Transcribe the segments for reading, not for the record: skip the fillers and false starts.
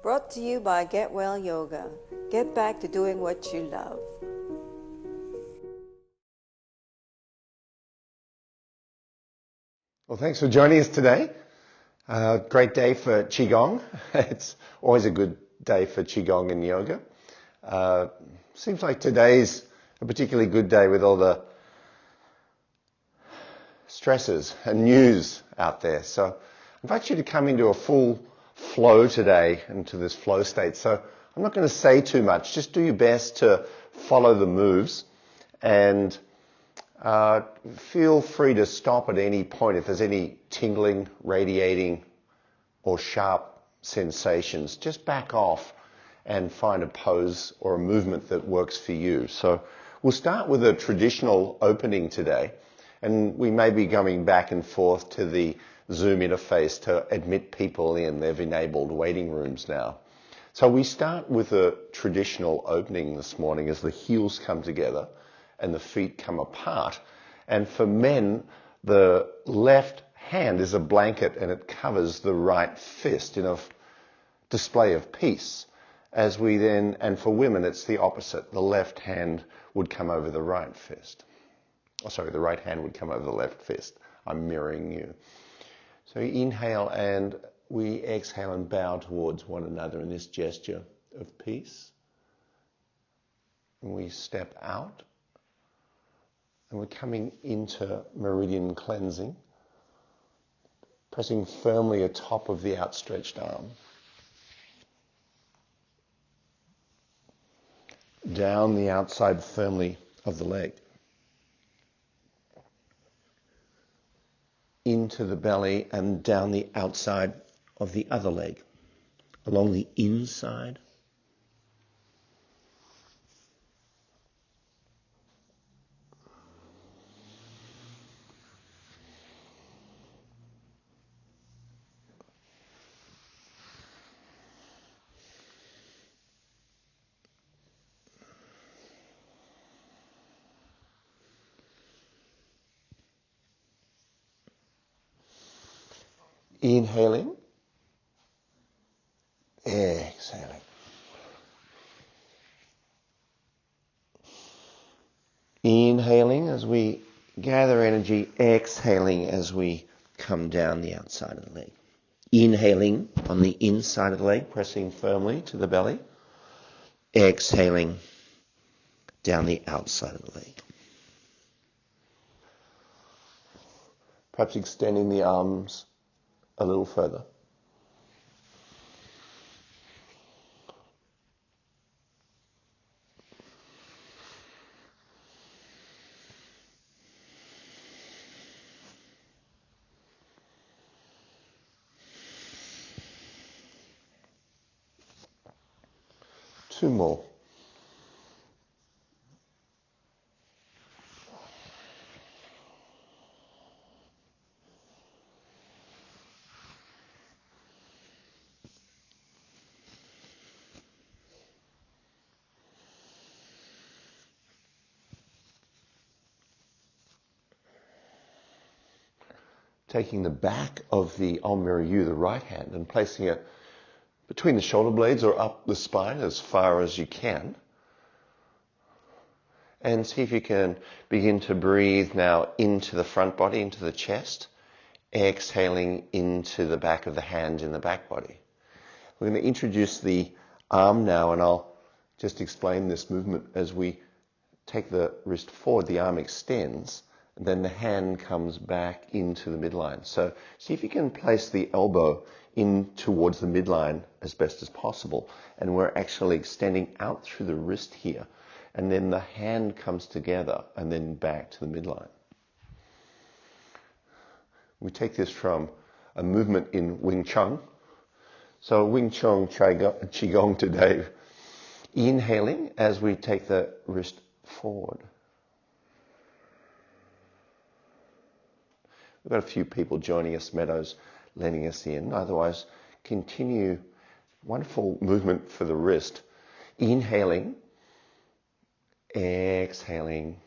Brought to you by Get Well Yoga. Get back to doing what you love. Well, thanks for joining us today. Great day for Qigong. It's always a good day for Qigong and yoga. Seems like today's a particularly good day with all the stresses and news out there. So I invite you to come into a full flow today, into this flow state. So I'm not going to say too much. Just do your best to follow the moves and feel free to stop at any point if there's any tingling, radiating, or sharp sensations. Just back off and find a pose or a movement that works for you. So we'll start with a traditional opening today, and we may be going back and forth to the Zoom interface to admit people in. They've enabled waiting rooms now. So we start with a traditional opening this morning as the heels come together and the feet come apart. And for men, the left hand is a blanket and it covers the right fist in a display of peace. As we then, and for women, it's the opposite. The left hand would come over the right fist. Oh, sorry, the right hand would come over the left fist. I'm mirroring you. So inhale and we exhale and bow towards one another in this gesture of peace. And we step out. And we're coming into meridian cleansing, pressing firmly atop of the outstretched arm. Down the outside firmly of the leg. Into the belly and down the outside of the other leg. Along the inside. Inhaling, exhaling. Inhaling as we gather energy, exhaling as we come down the outside of the leg. Inhaling on the inside of the leg, pressing firmly to the belly. Exhaling down the outside of the leg. Perhaps extending the arms a little further. Two more. Taking the back of the I'll mirror you, the right hand, and placing it between the shoulder blades or up the spine as far as you can. And see if you can begin to breathe now into the front body, into the chest, exhaling into the back of the hand in the back body. We're going to introduce the arm now, and I'll just explain this movement as we take the wrist forward, the arm extends, and then the hand comes back into the midline. So see if you can place the elbow in towards the midline as best as possible. And we're actually extending out through the wrist here. And then the hand comes together and then back to the midline. We take this from a movement in Wing Chun. So Wing Chun Qigong today. Inhaling as we take the wrist forward. We've got a few people joining us, Meadows, letting us in. Otherwise, continue. Wonderful movement for the wrist. Inhaling, exhaling.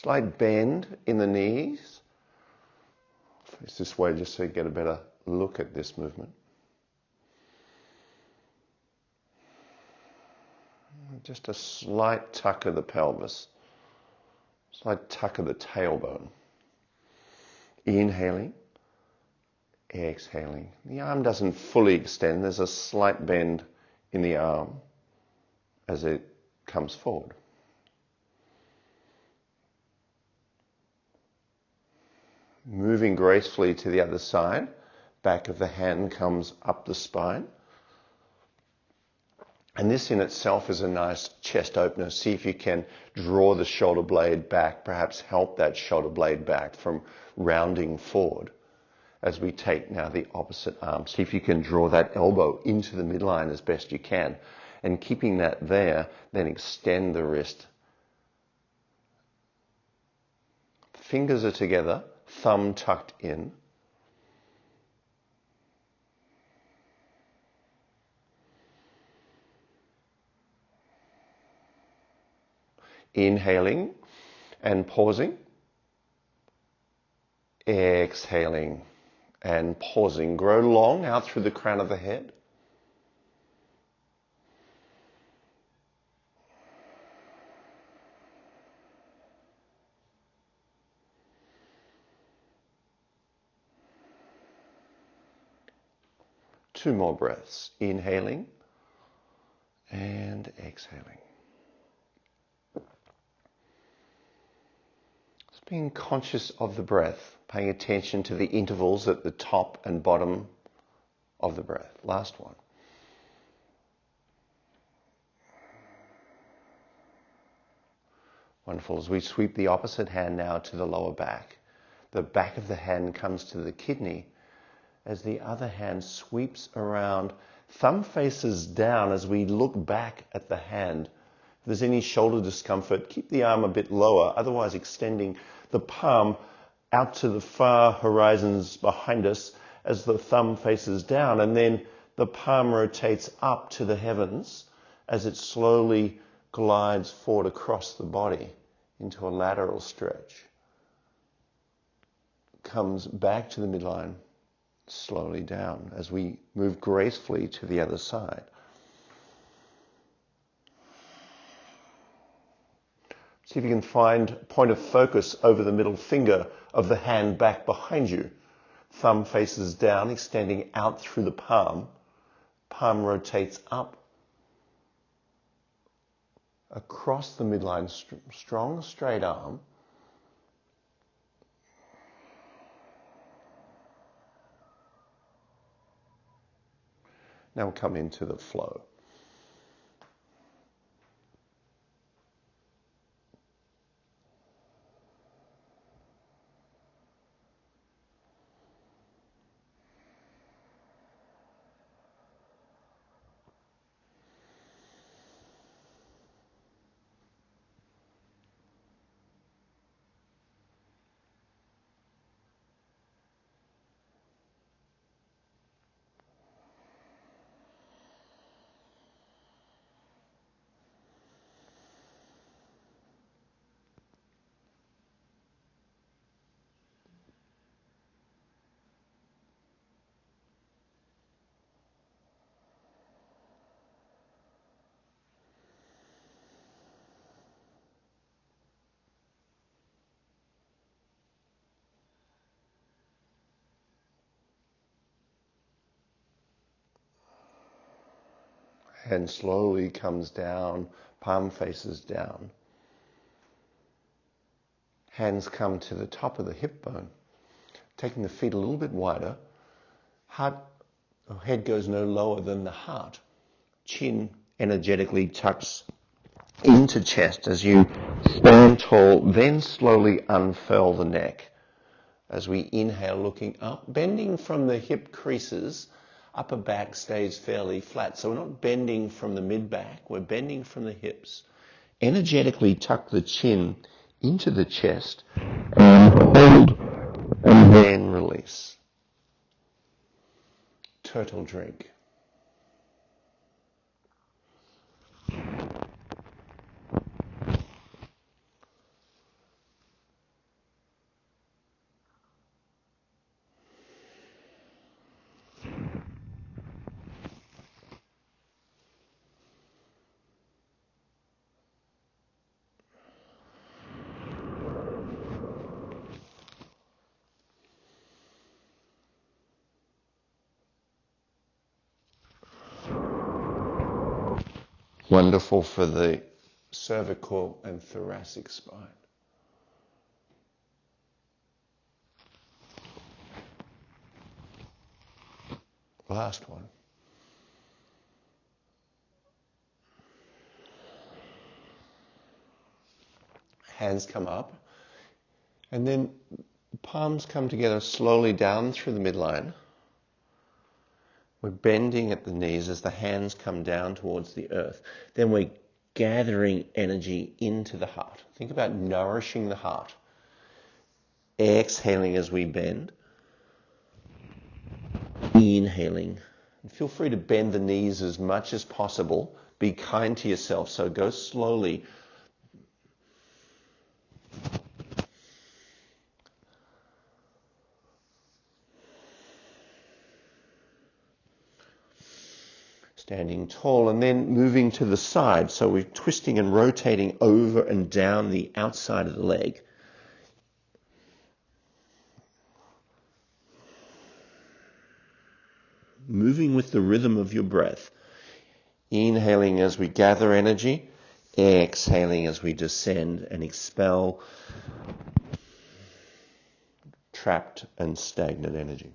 Slight bend in the knees. Face this way just so you get a better look at this movement. Just a slight tuck of the pelvis, slight tuck of the tailbone. Inhaling, exhaling. The arm doesn't fully extend. There's a slight bend in the arm as it comes forward. Moving gracefully to the other side. Back of the hand comes up the spine. And this in itself is a nice chest opener. See if you can draw the shoulder blade back, perhaps help that shoulder blade back from rounding forward as we take now the opposite arm. See if you can draw that elbow into the midline as best you can. And keeping that there, then extend the wrist. Fingers are together, thumb tucked in. Inhaling and pausing. Exhaling and pausing. Grow long out through the crown of the head. Two more breaths. Inhaling and exhaling. Just being conscious of the breath, paying attention to the intervals at the top and bottom of the breath. Last one. Wonderful. As we sweep the opposite hand now to the lower back, the back of the hand comes to the kidney as the other hand sweeps around, thumb faces down as we look back at the hand. If there's any shoulder discomfort, keep the arm a bit lower, otherwise extending the palm out to the far horizons behind us as the thumb faces down, and then the palm rotates up to the heavens as it slowly glides forward across the body into a lateral stretch. Comes back to the midline, slowly down as we move gracefully to the other side. See if you can find point of focus over the middle finger of the hand back behind you. Thumb faces down, extending out through the palm. Palm rotates up across the midline, strong straight arm. Now we'll come into the flow. Hand slowly comes down, palm faces down. Hands come to the top of the hip bone, taking the feet a little bit wider. Head goes no lower than the heart. Chin energetically tucks into chest as you stand tall, then slowly unfurl the neck. As we inhale, looking up, bending from the hip creases, upper back stays fairly flat. So we're not bending from the mid-back, we're bending from the hips. Energetically tuck the chin into the chest and hold and then release. Turtle drink. Wonderful for the cervical and thoracic spine. Last one. Hands come up, and then palms come together slowly down through the midline. We're bending at the knees as the hands come down towards the earth. Then we're gathering energy into the heart. Think about nourishing the heart. Exhaling as we bend. Inhaling. And feel free to bend the knees as much as possible. Be kind to yourself, so go slowly. Standing tall and then moving to the side. So we're twisting and rotating over and down the outside of the leg. Moving with the rhythm of your breath. Inhaling as we gather energy. Exhaling as we descend and expel trapped and stagnant energy.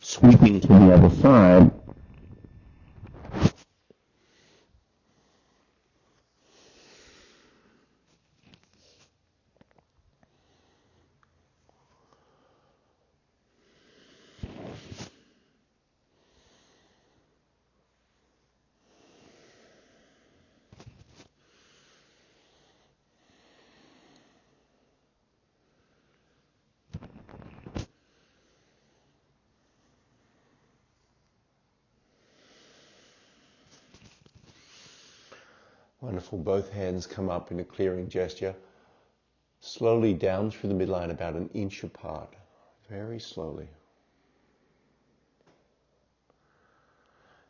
Sweeping to the other side. Wonderful. Both hands come up in a clearing gesture. Slowly down through the midline, about an inch apart. Very slowly.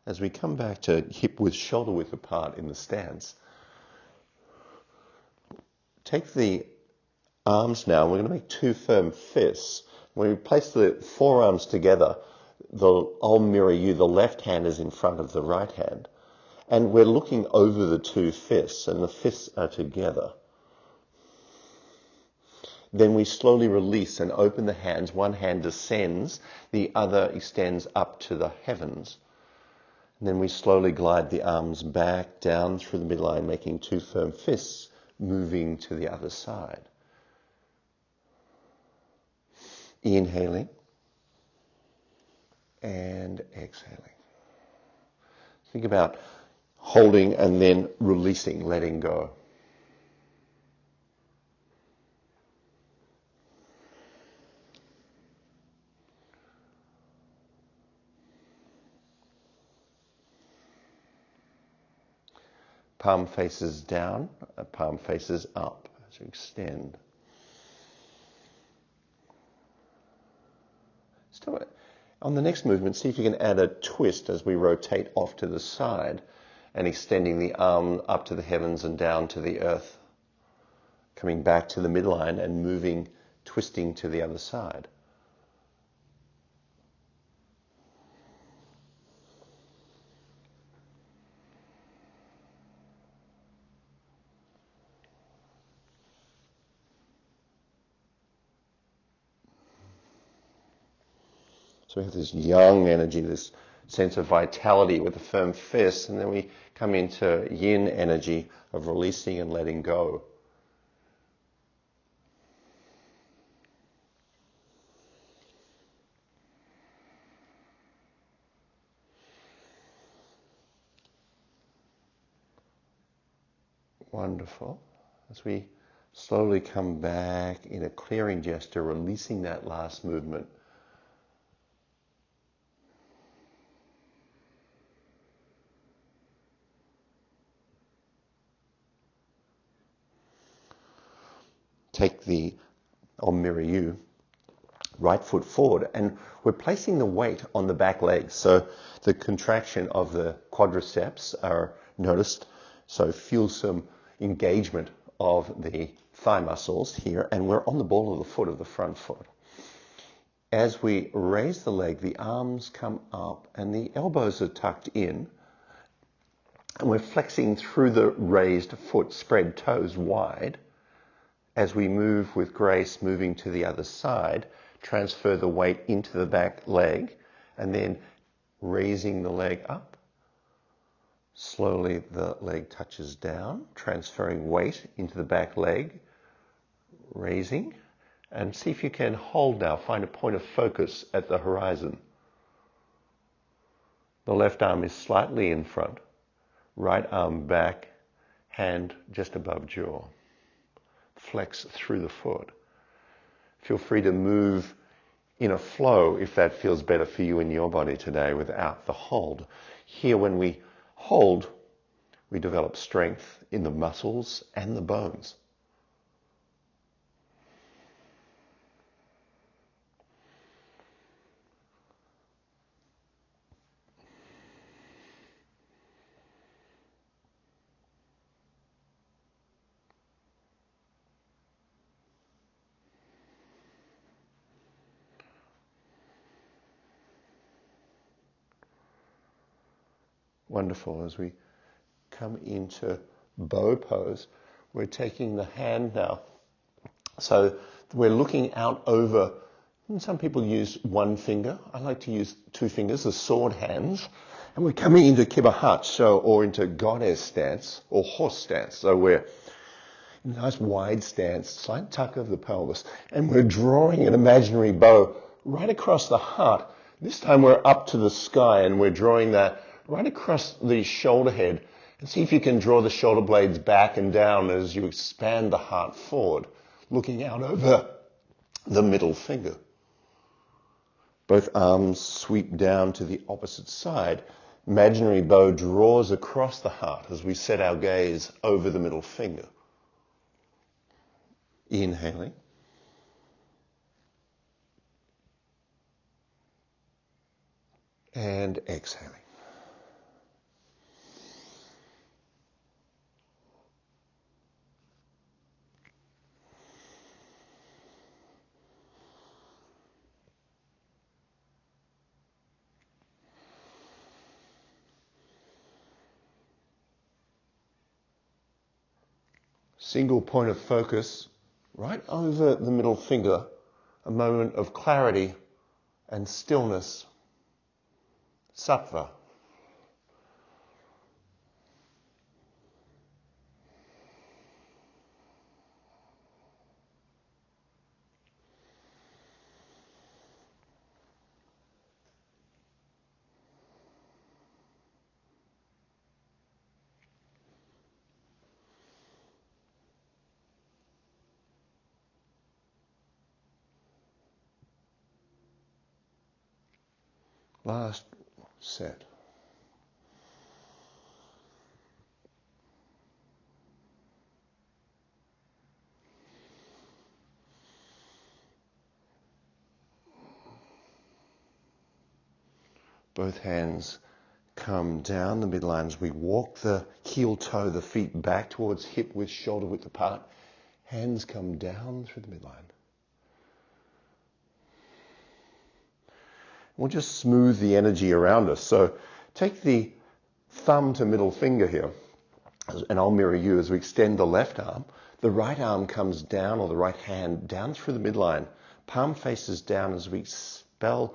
As we come back to hip width, shoulder width apart in the stance, take the arms now. We're going to make two firm fists. When we place the forearms together, I'll mirror you. The left hand is in front of the right hand. And we're looking over the two fists, and the fists are together. Then we slowly release and open the hands. One hand descends, the other extends up to the heavens. And then we slowly glide the arms back down through the midline, making two firm fists, moving to the other side. Inhaling and exhaling. Think about holding and then releasing, letting go. Palm faces down, palm faces up as you extend. So on the next movement, see if you can add a twist as we rotate off to the side and extending the arm up to the heavens and down to the earth. Coming back to the midline and moving, twisting to the other side. So we have this yang energy, this sense of vitality with a firm fist, and then we come into yin energy of releasing and letting go. Wonderful. As we slowly come back in a clearing gesture, releasing that last movement. I'll mirror you, right foot forward, and we're placing the weight on the back legs. So the contraction of the quadriceps are noticed. So feel some engagement of the thigh muscles here, and we're on the ball of the foot of the front foot. As we raise the leg, the arms come up and the elbows are tucked in, and we're flexing through the raised foot, spread toes wide. As we move with grace, moving to the other side, transfer the weight into the back leg, and then raising the leg up. Slowly the leg touches down, transferring weight into the back leg, raising, and see if you can hold now. Find a point of focus at the horizon. The left arm is slightly in front, right arm back, hand just above jaw. Flex through the foot. Feel free to move in a flow if that feels better for you in your body today without the hold. Here, when we hold, we develop strength in the muscles and the bones. Wonderful. As we come into bow pose, we're taking the hand now. So we're looking out over, and some people use one finger. I like to use two fingers, the sword hands. And we're coming into Kibahat, or into goddess stance, or horse stance. So we're in a nice wide stance, slight tuck of the pelvis, and we're drawing an imaginary bow right across the heart. This time we're up to the sky, and we're drawing that right across the shoulder head, and see if you can draw the shoulder blades back and down as you expand the heart forward, looking out over the middle finger. Both arms sweep down to the opposite side. Imaginary bow draws across the heart as we set our gaze over the middle finger. Inhaling. And exhaling. Single point of focus right over the middle finger, a moment of clarity and stillness. Sattva. Last set. Both hands come down the midline as we walk the heel toe, the feet back towards hip width, shoulder width apart. Hands come down through the midline. We'll just smooth the energy around us. So take the thumb to middle finger here, and I'll mirror you as we extend the left arm. The right arm comes down, or the right hand down through the midline. Palm faces down as we expel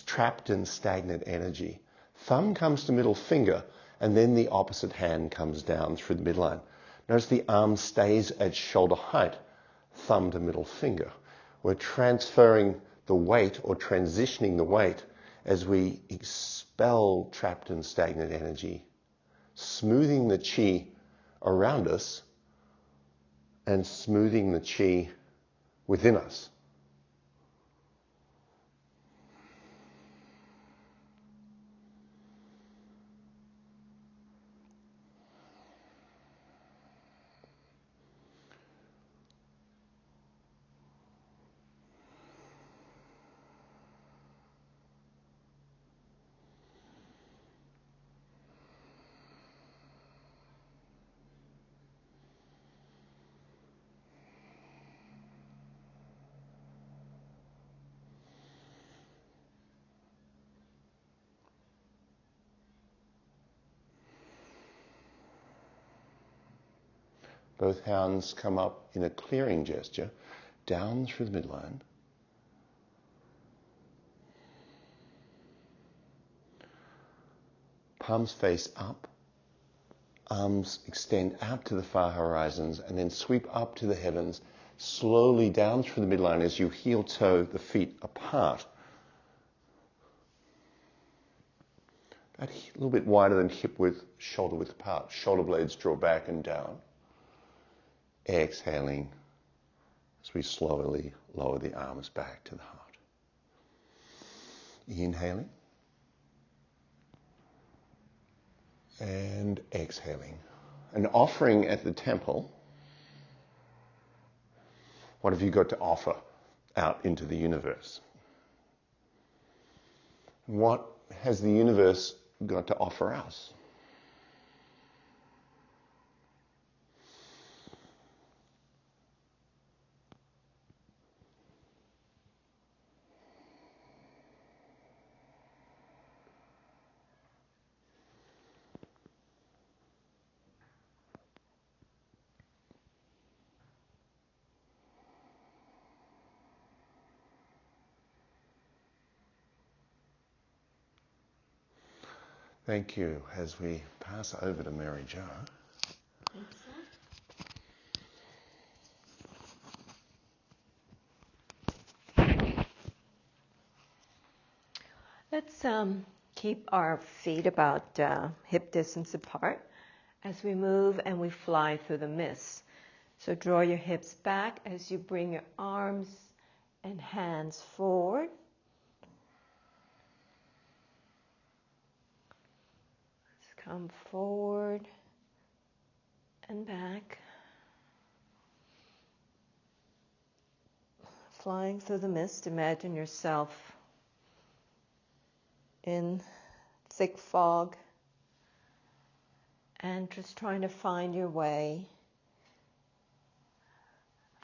trapped and stagnant energy. Thumb comes to middle finger, and then the opposite hand comes down through the midline. Notice the arm stays at shoulder height, thumb to middle finger. We're transferring the weight, or transitioning the weight, as we expel trapped and stagnant energy, smoothing the chi around us and smoothing the chi within us. Both hands come up in a clearing gesture, down through the midline. Palms face up. Arms extend out to the far horizons and then sweep up to the heavens, slowly down through the midline as you heel toe the feet apart. About a little bit wider than hip width, shoulder width apart. Shoulder blades draw back and down. Exhaling as we slowly lower the arms back to the heart. Inhaling. And exhaling. An offering at the temple. What have you got to offer out into the universe? What has the universe got to offer us? Thank you. As we pass over to Mary Jo. Let's keep our feet about hip distance apart as we move and we fly through the mist. So draw your hips back as you bring your arms and hands forward. Let's come forward and back. Flying through the mist, imagine yourself in thick fog and just trying to find your way,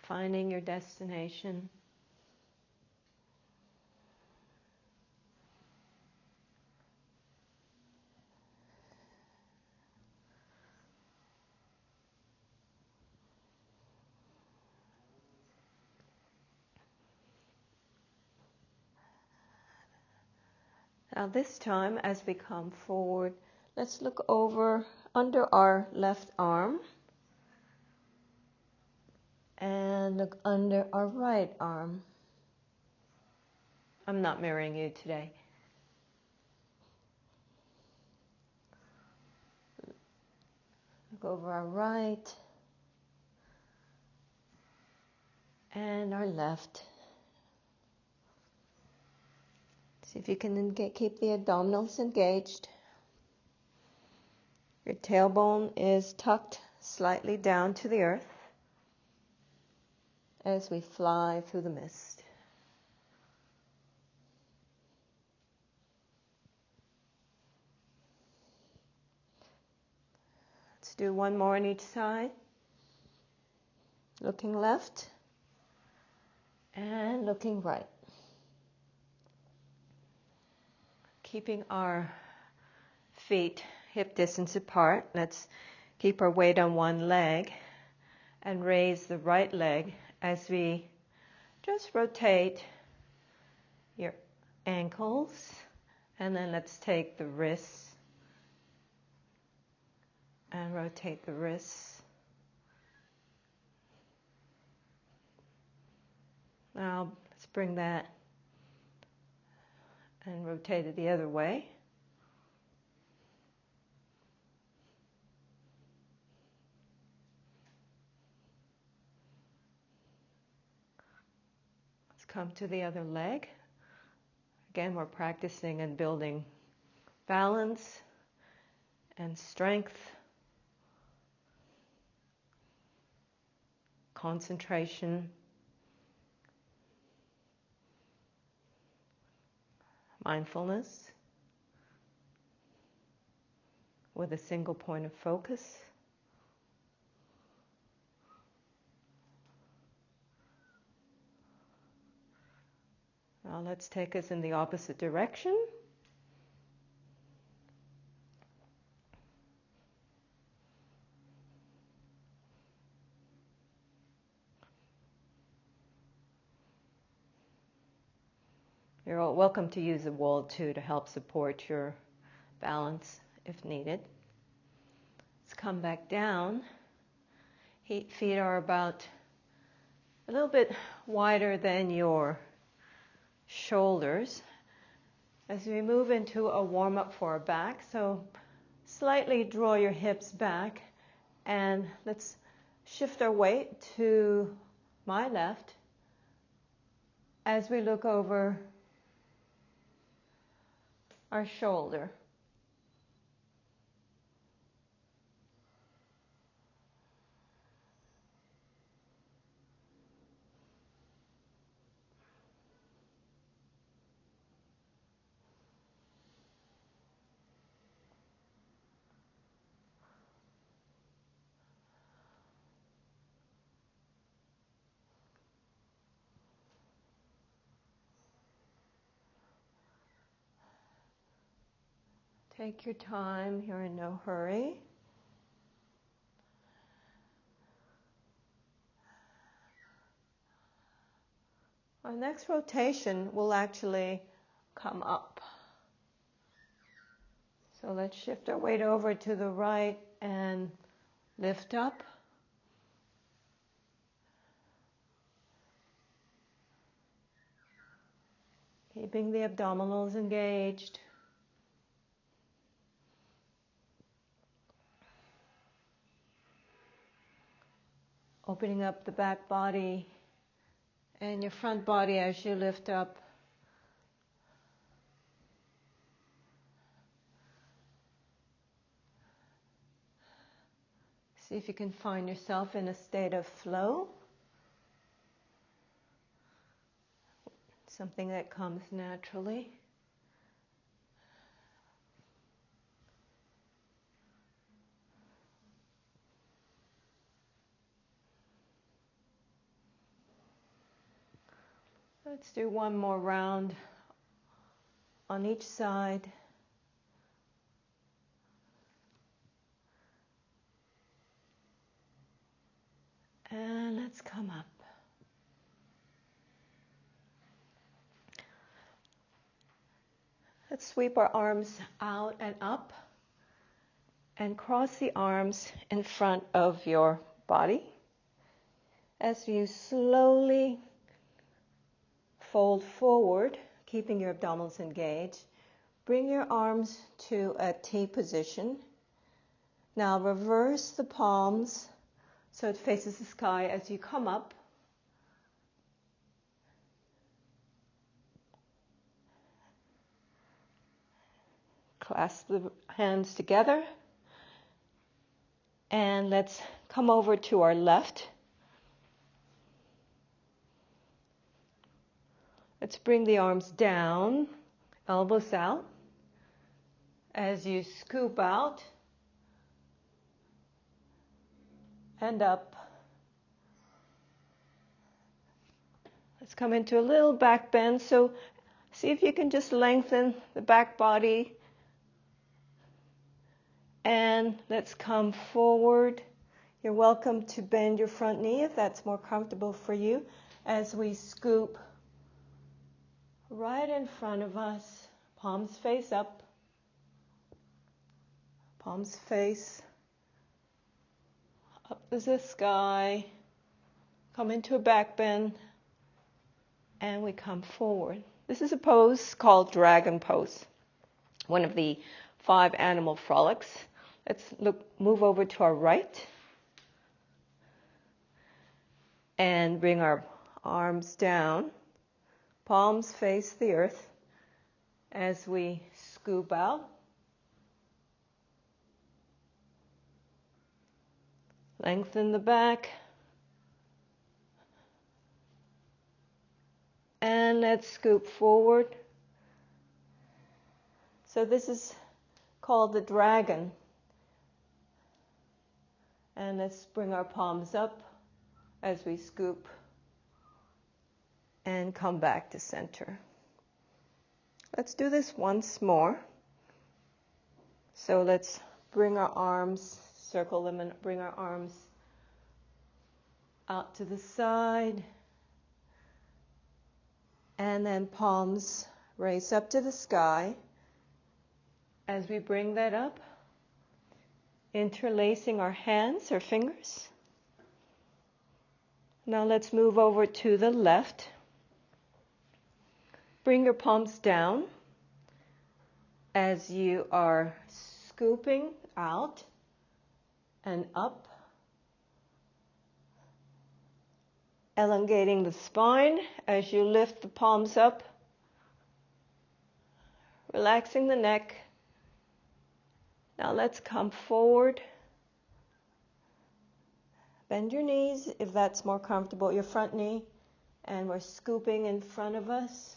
finding your destination. Now this time, as we come forward, let's look over under our left arm and look under our right arm. I'm not mirroring you today. Look over our right and our left. See if you can keep the abdominals engaged. Your tailbone is tucked slightly down to the earth as we fly through the mist. Let's do one more on each side. Looking left and looking right. Keeping our feet hip distance apart, let's keep our weight on one leg and raise the right leg as we just rotate your ankles, and then let's take the wrists and rotate the wrists. Now let's bring that and rotate it the other way. Let's come to the other leg. Again, we're practicing and building balance and strength, concentration, mindfulness with a single point of focus. Now let's take us in the opposite direction. You're welcome to use the wall too to help support your balance if needed. Let's come back down. Feet are about a little bit wider than your shoulders as we move into a warm-up for our back. So slightly draw your hips back and let's shift our weight to my left as we look over our shoulder. Take your time, you're in no hurry. Our next rotation will actually come up. So let's shift our weight over to the right and lift up. Keeping the abdominals engaged. Opening up the back body and your front body as you lift up. See if you can find yourself in a state of flow. Something that comes naturally. Let's do one more round on each side. And let's come up. Let's sweep our arms out and up and cross the arms in front of your body. As you slowly fold forward, keeping your abdominals engaged, bring your arms to a T position. Now reverse the palms so it faces the sky as you come up. Clasp the hands together. And let's come over to our left. Let's bring the arms down, elbows out. As you scoop out and up. Let's come into a little back bend. So see if you can just lengthen the back body. And let's come forward. You're welcome to bend your front knee if that's more comfortable for you. As we scoop right in front of us, palms face up, palms face up to the sky, come into a back bend, and we come forward. This is a pose called dragon pose, one of the 5 animal frolics. Let's move over to our right and bring our arms down. Palms face the earth as we scoop out. Lengthen the back. And let's scoop forward. So this is called the dragon. And let's bring our palms up as we scoop and come back to center. Let's do this once more. So let's bring our arms, circle them and bring our arms out to the side. And then palms Raise up to the sky. As we bring that up, interlacing our hands or fingers. Now let's move over to the left. Bring your palms down as you are scooping out and up, elongating the spine as you lift the palms up, relaxing the neck. Now let's come forward. Bend your knees if that's more comfortable, your front knee, and we're scooping in front of us.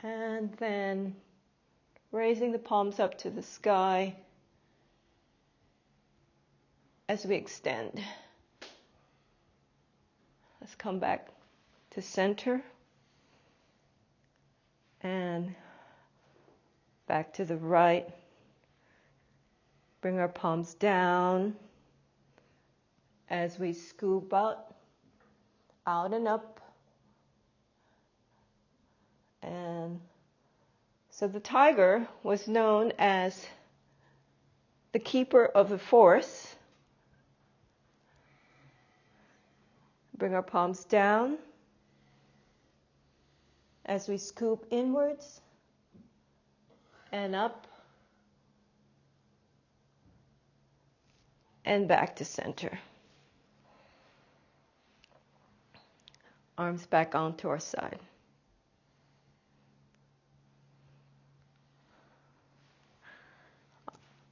And then raising the palms up to the sky as we extend. Let's come back to center and back to the right. Bring our palms down as we scoop out and up. And so the tiger was known as the keeper of the forest. Bring our palms down as we scoop inwards and up and back to center. Arms back onto our side.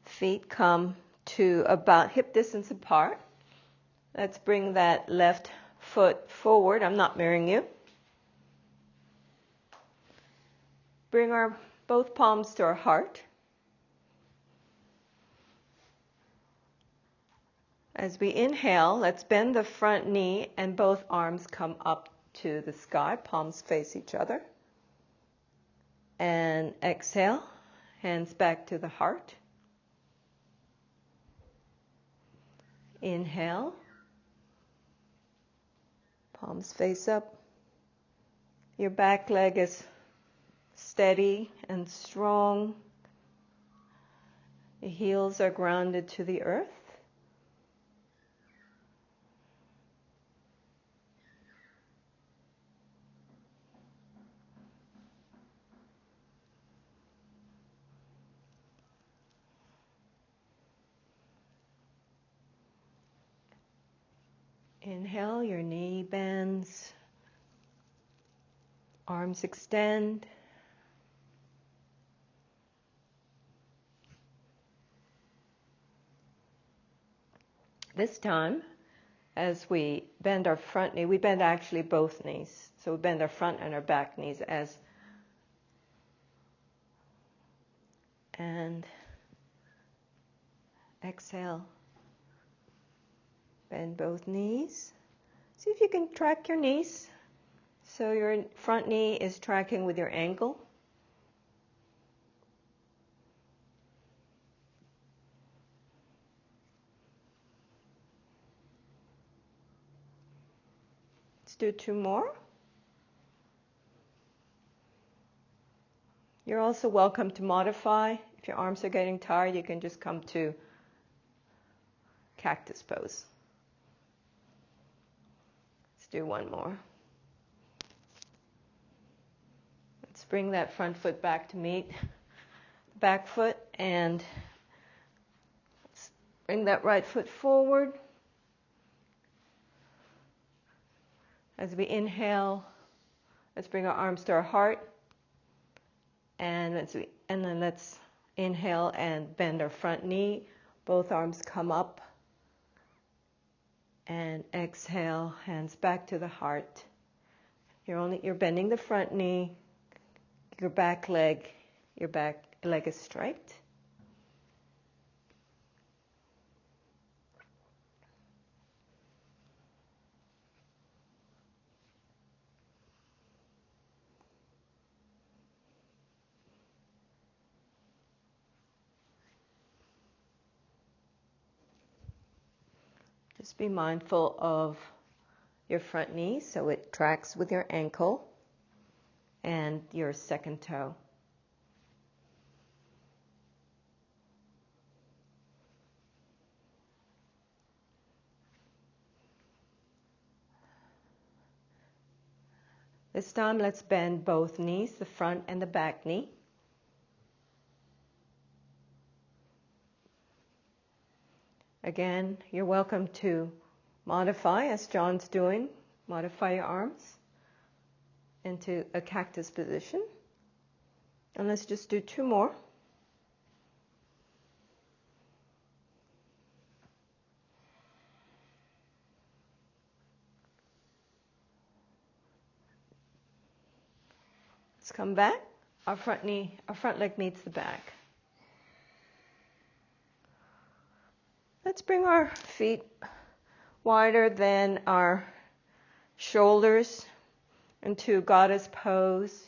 Feet come to about hip distance apart. Let's bring that left foot forward. I'm not mirroring you. Bring our both palms to our heart. As we inhale, let's bend the front knee and both arms come up to the sky, palms face each other. And exhale, hands back to the heart. Inhale, palms face up. Your back leg is steady and strong. The heels are grounded to the earth. Inhale, your knee bends, arms extend. This time, as we bend our front knee, we bend actually both knees. So we bend our front and our back knees and exhale. Bend both knees. See if you can track your knees. So your front knee is tracking with your ankle. Let's do 2 more. You're also welcome to modify. If your arms are getting tired, you can just come to cactus pose. Do 1 more. Let's bring that front foot back to meet the back foot and let's bring that right foot forward. As we inhale, let's bring our arms to our heart and then let's inhale and bend our front knee. Both arms come up. And exhale, hands back to the heart. You're bending the front knee, your back leg is straight. Just be mindful of your front knee so it tracks with your ankle. and your second toe. This time, let's bend both knees, the front and the back knee. Again, you're welcome to modify, as John's doing, modify your arms into a cactus position. And let's just do 2 more. Let's come back. Our front leg meets the back. Let's bring our feet wider than our shoulders into goddess pose.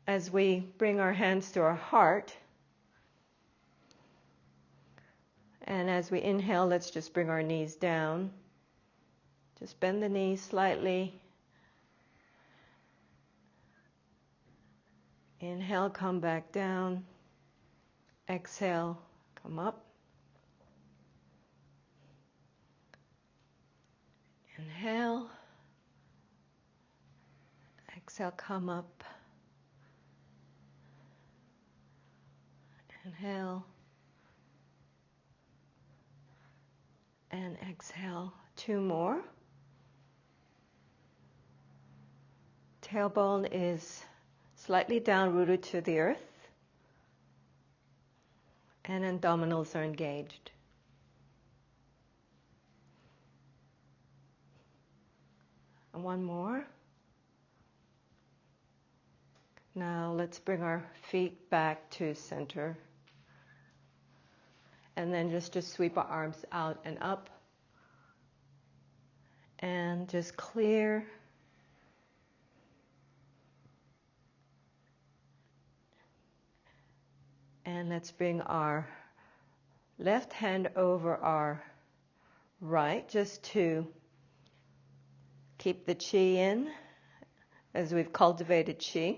As we bring our hands to our heart. And as we inhale, let's just bring our knees down. Just bend the knees slightly. Inhale, come back down. Exhale, come up. Inhale. Exhale, come up. Inhale. And exhale. 2 more. Tailbone is slightly down, rooted to the earth. And abdominals are engaged. And 1 more. Now let's bring our feet back to center. And then just sweep our arms out and up. And just clear. And let's bring our left hand over our right, just to keep the chi in, as we've cultivated chi.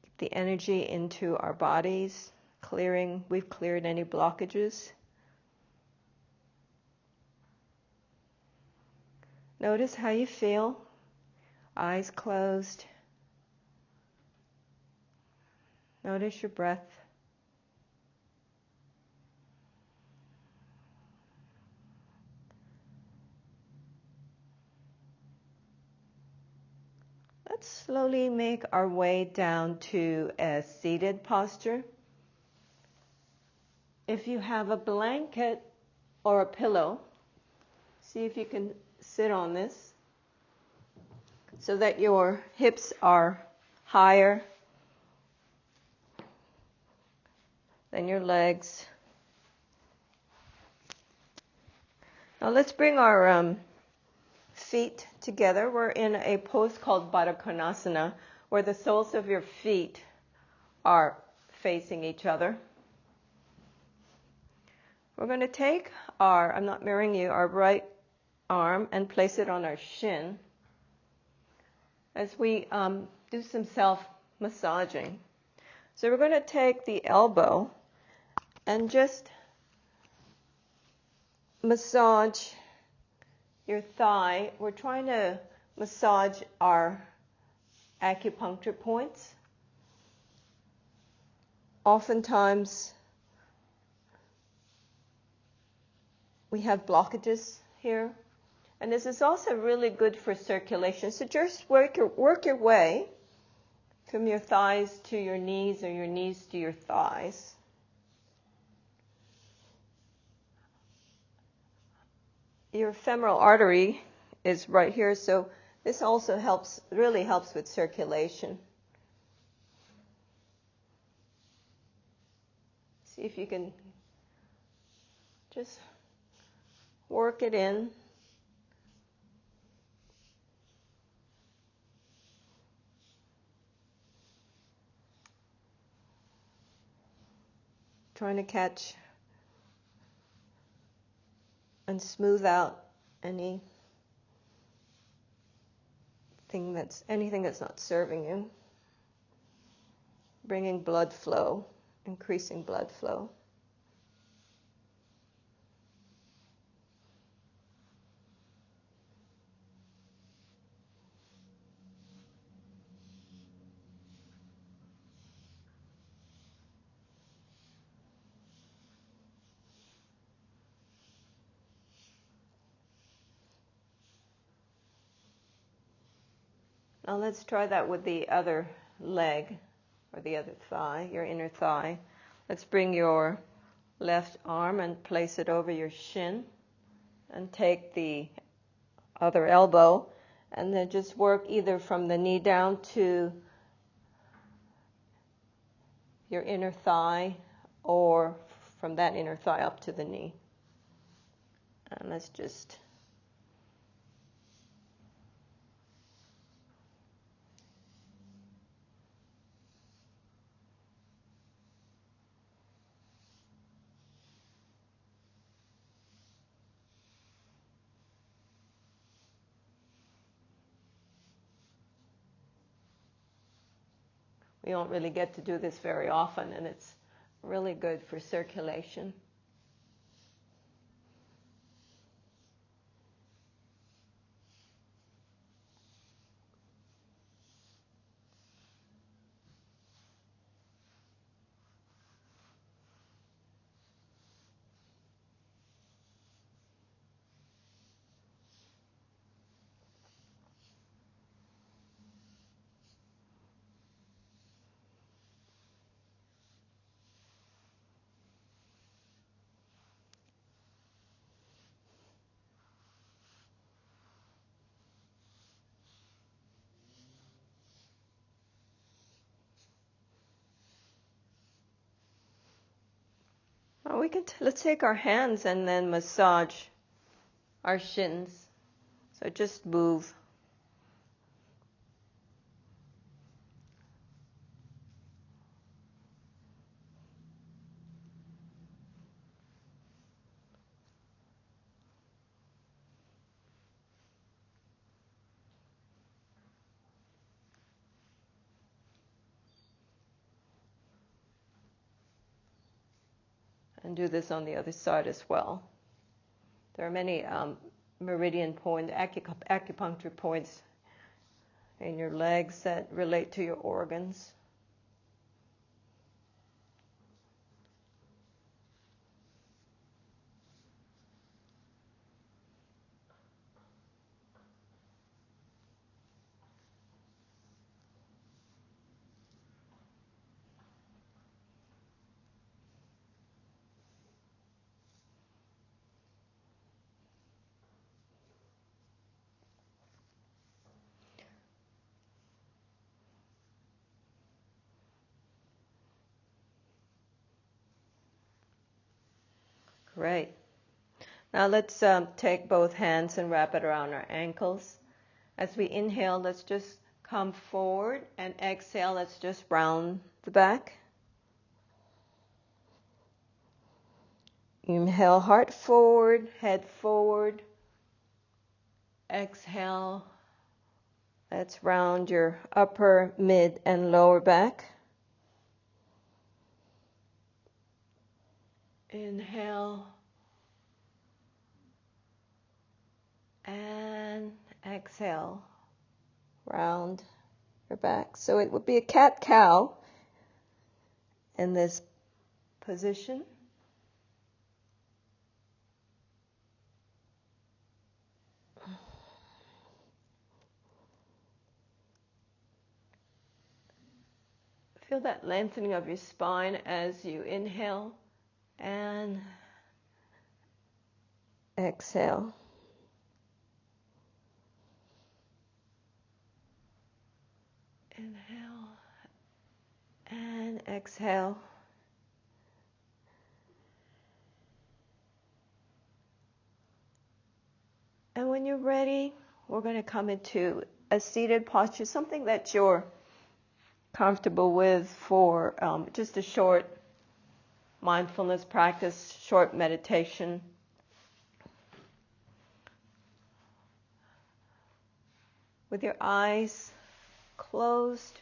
Keep the energy into our bodies, we've cleared any blockages. Notice how you feel, eyes closed. Notice your breath. Let's slowly make our way down to a seated posture. If you have a blanket or a pillow, see if you can sit on this so that your hips are higher than your legs. Now let's bring our feet together. We're in a pose called Balasana, where the soles of your feet are facing each other. We're going to take I'm not mirroring you, our right arm and place it on our shin as we do some self-massaging. So we're going to take the elbow and just massage your thigh. We're trying to massage our acupuncture points. Oftentimes, we have blockages here. And this is also really good for circulation. So just work your way from your thighs to your knees, or your knees to your thighs. Your femoral artery is right here, so this also really helps with circulation. See if you can just work it in. Trying to catch and smooth out any anything that's not serving you. Bringing blood flow, increasing blood flow. Now let's try that with the other leg, or the other thigh, your inner thigh. Let's bring your left arm and place it over your shin, and take the other elbow, and then just work either from the knee down to your inner thigh, or from that inner thigh up to the knee. And let's just we don't really get to do this very often, and it's really good for circulation. Well, let's take our hands and then massage our shins. So just move. And do this on the other side as well. There are many meridian points, acupuncture points in your legs that relate to your organs. Great. Now let's take both hands and wrap it around our ankles. As we inhale, let's just come forward, and exhale, let's just round the back. Inhale, heart forward, head forward. Exhale, let's round your upper, mid, and lower back. Inhale and exhale, round your back. So it would be a cat-cow in this position. Feel that lengthening of your spine as you inhale and exhale. Inhale and exhale. And when you're ready, we're going to come into a seated posture, something that you're comfortable with for just a short mindfulness practice, short meditation. with your eyes closed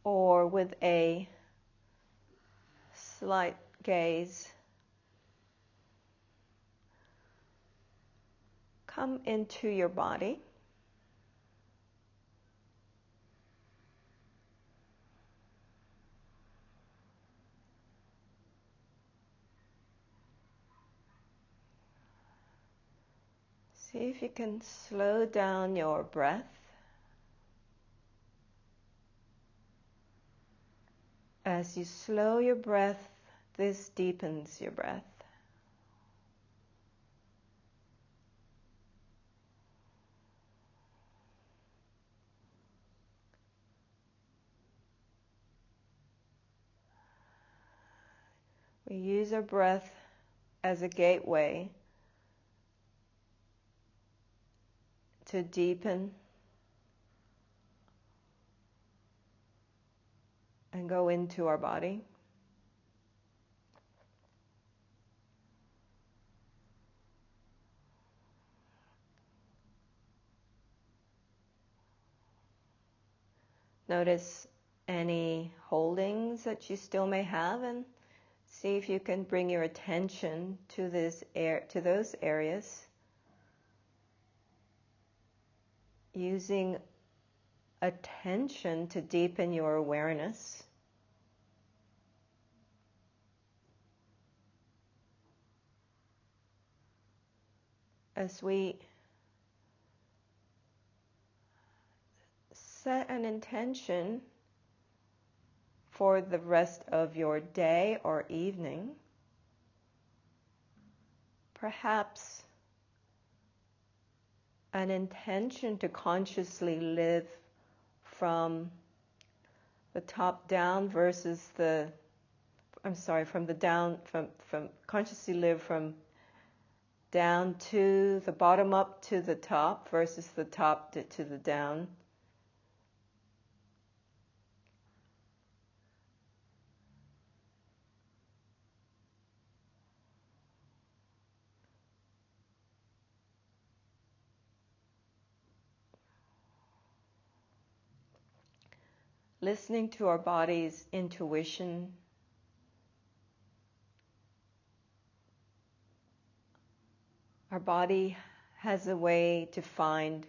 or with a slight gaze, come into your body. See if you can slow down your breath. As you slow your breath, this deepens your breath. We use our breath as a gateway to deepen and go into our body. Notice any holdings that you still may have, and see if you can bring your attention to those areas, using attention to deepen your awareness. As we set an intention for the rest of your day or evening, perhaps an intention to consciously live from the top down versus consciously live from down to the bottom up to the top versus the top to the down. Listening to our body's intuition. Our body has a way to find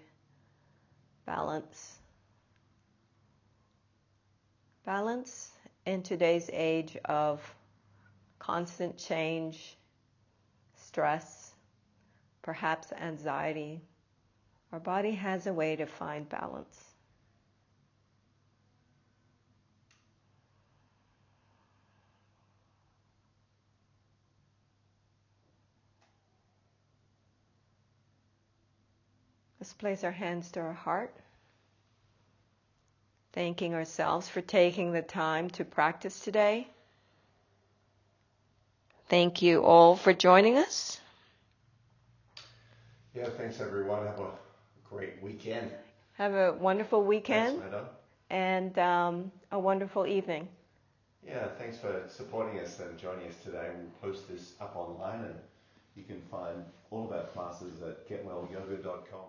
balance. Balance in today's age of constant change, stress, perhaps anxiety. Our body has a way to find balance. Let's place our hands to our heart, thanking ourselves for taking the time to practice today. Thank you all for joining us. Yeah, thanks everyone. Have a great weekend. Have a wonderful weekend. Thanks, Madam. And a wonderful evening. Yeah, thanks for supporting us and joining us today. We'll post this up online, and you can find all of our classes at getwellyoga.com.